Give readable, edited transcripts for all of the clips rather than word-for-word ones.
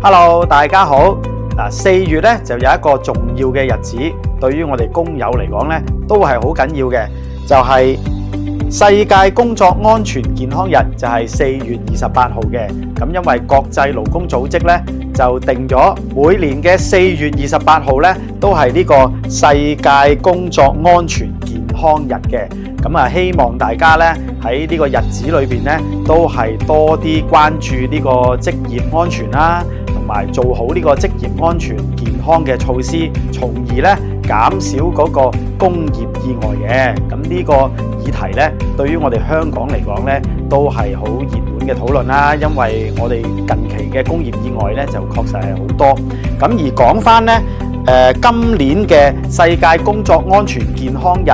Hello， 大家好。4月咧就有一個重要嘅日子，對於我哋工友嚟講咧都係好緊要嘅，就係世界工作安全健康日，就係4月28號嘅。咁因為國際勞工組織咧就定咗每年嘅4月28號咧都係呢個世界工作安全健康日嘅。咁希望大家咧喺呢個日子裏邊咧都係多啲關注呢個職業安全啦，同埋做好呢個職業安全健康嘅措施，從而咧減少嗰個工業意外嘅。咁呢個議題咧，對於我哋香港嚟講咧，都係好熱門嘅討論啦。因為我哋近期嘅工業意外咧，就確實係好多。咁而講翻咧，今年嘅世界工作安全健康日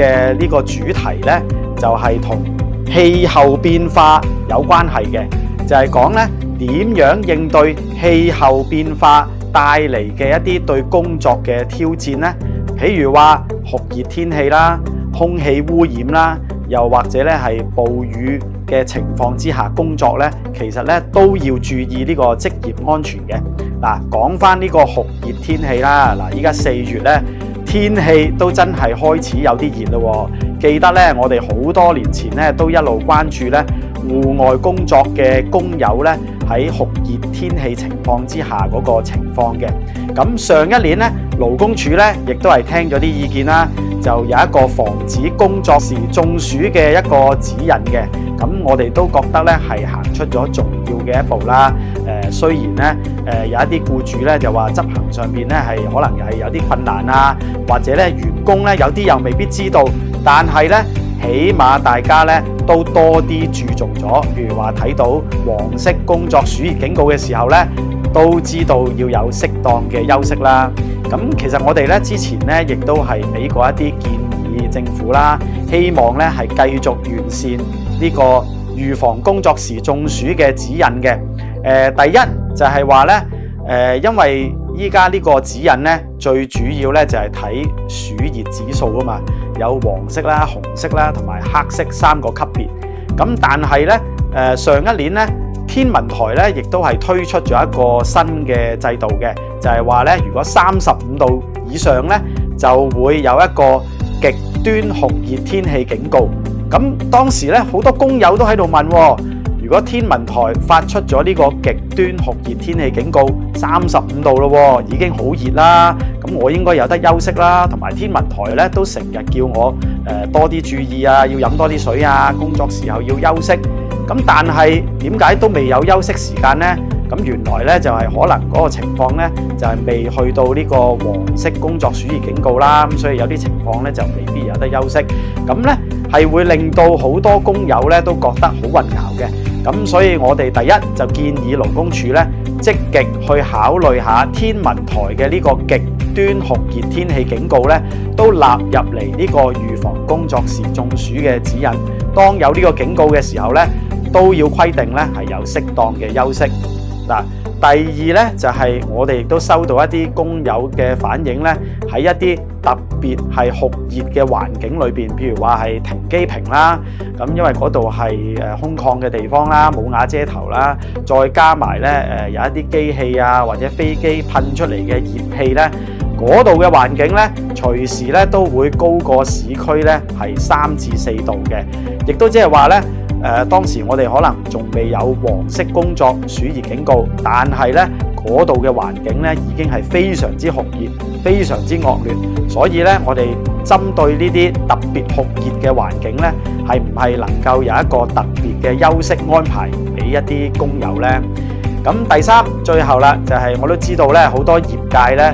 嘅呢個主題咧，就係同氣候變化有關係嘅，就係講咧點樣應對氣候變化帶嚟嘅一啲對工作嘅挑戰呢？譬如話酷熱天氣啦、空氣污染啦，又或者咧係暴雨嘅情況之下工作咧，其實咧都要注意呢個職業安全嘅。嗱，講翻呢個酷熱天氣啦，嗱，依家4月咧天氣都真係開始有啲熱咯。記得咧，我哋好多年前咧都一路關注咧戶外工作嘅工友咧喺酷熱天氣情況之下嗰個情況嘅。咁上一年咧勞工處咧亦都係聽咗啲意見啦，就有一個防止工作時中暑嘅一個指引嘅。咁我哋都覺得咧係行出咗重要嘅一步啦。雖然咧有一啲僱主咧就話執行上邊咧係可能係有啲困難啊，或者咧員工咧有啲又未必知道，但係咧起碼大家咧都多啲注重咗，譬如話睇到黃色工作暑熱警告嘅時候咧，都知道要有適當嘅休息啦。咁其實我哋咧之前咧亦都係俾過一啲建議政府啦，希望咧係繼續完善呢個預防工作時中暑嘅指引嘅。第一就係話咧，因為依家呢個指引咧最主要咧就係睇暑熱指數啊嘛，有黃色啦、紅色啦同埋黑色3個級別。咁但係咧上一年咧天文台咧亦都係推出咗一個新嘅制度嘅，就係話咧如果35度以上咧就會有一個極端酷熱天氣警告。咁當時咧好多工友都喺度問，如果天文台發出咗呢個極端酷熱天氣警告35度咯，已經好熱啦，咁我應該有得休息啦，同埋天文台咧都成日叫我多啲注意啊，要飲多啲水啊，工作時候要休息。咁但係點解都未有休息時間呢？咁原來咧就係可能嗰個情況咧就係未去到呢個黃色工作暑熱警告啦，咁所以有啲情況咧就未必有得休息。咁咧係會令到好多工友咧都覺得好混淆嘅。咁所以我哋第一就建議勞工處咧積極去考慮下天文台嘅呢個極端酷熱天氣警告咧，都納入嚟呢個預防工作時中暑嘅指引。當有呢個警告嘅時候咧，都要規定咧係有適當嘅休息。嗱，第二咧就係我哋亦都收到一啲工友嘅反映咧，喺一啲特別係酷熱嘅環境裏邊，譬如話係停機坪啦，咁因為嗰度係空曠嘅地方啦，冇瓦遮頭啦，再加埋咧有一啲機器啊或者飛機噴出嚟嘅熱氣咧，嗰度嘅環境咧隨時咧都會高過市區咧係3至4度嘅，亦都即係話咧。當時我哋可能仲未有黃色工作暑熱警告，但係咧嗰度嘅環境咧已經係非常之酷熱、非常之惡劣，所以咧我哋針對呢啲特別酷熱嘅環境咧，係唔係能夠有一個特別嘅休息安排俾一啲工友呢？咁第三，最後啦，就係我都知道咧，好多業界咧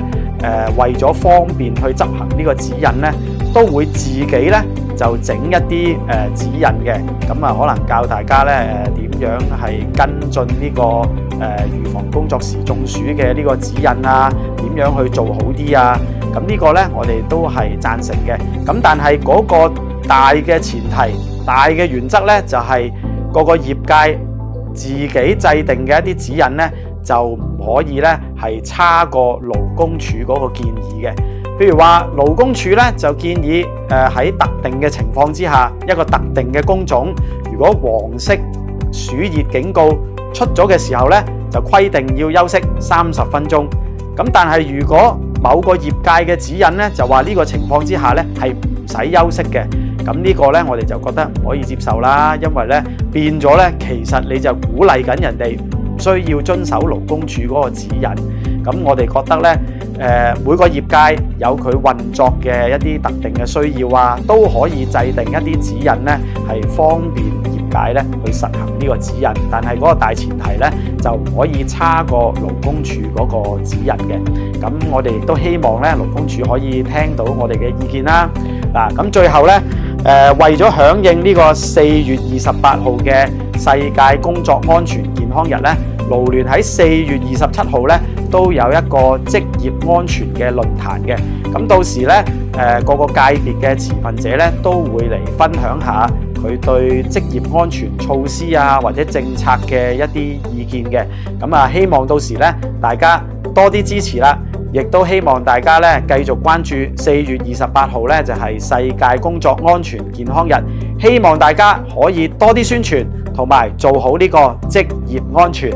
為咗方便去執行呢個指引咧，都會自己咧就整一啲指引嘅，咁可能教大家咧點樣係跟進呢個預防工作時中暑嘅呢個指引啊，點樣去做好啲啊？咁呢個咧我哋都係贊成嘅。咁但係嗰個大嘅前提、大嘅原則咧，就係各個業界自己制定嘅一啲指引咧，就唔可以咧係差過勞工處嗰個建議嘅。譬如話勞工處咧就建議喺特定嘅情況之下，一個特定嘅工種，如果黃色暑熱警告出咗嘅時候咧，就規定要休息30分鐘。咁但係如果某個業界嘅指引咧就話呢個情況之下咧係唔使休息嘅，咁呢個咧我哋就覺得唔可以接受啦，因為咧變咗咧其實你就鼓勵緊人哋唔需要遵守勞工處嗰個指引。咁我哋覺得咧每個業界有佢運作嘅一啲特定嘅需要啊，都可以制定一啲指引咧，係方便業界咧去實行呢個指引。但係嗰個大前提咧就唔可以差過勞工處嗰個指引嘅。咁我哋亦都希望咧勞工處可以聽到我哋嘅意見啦。嗱，咁最後咧為咗響應呢個4月28號嘅世界工作安全健康日咧，勞聯喺4月27號咧都有一個職業安全嘅論壇嘅。咁到時咧各個界別嘅持份者咧都會嚟分享下佢對職業安全措施啊或者政策嘅一啲意見嘅。咁啊希望到時咧大家多啲支持啦，亦都希望大家咧繼續關注4月28號咧就係世界工作安全健康日，希望大家可以多啲宣傳同埋做好呢個職業安全。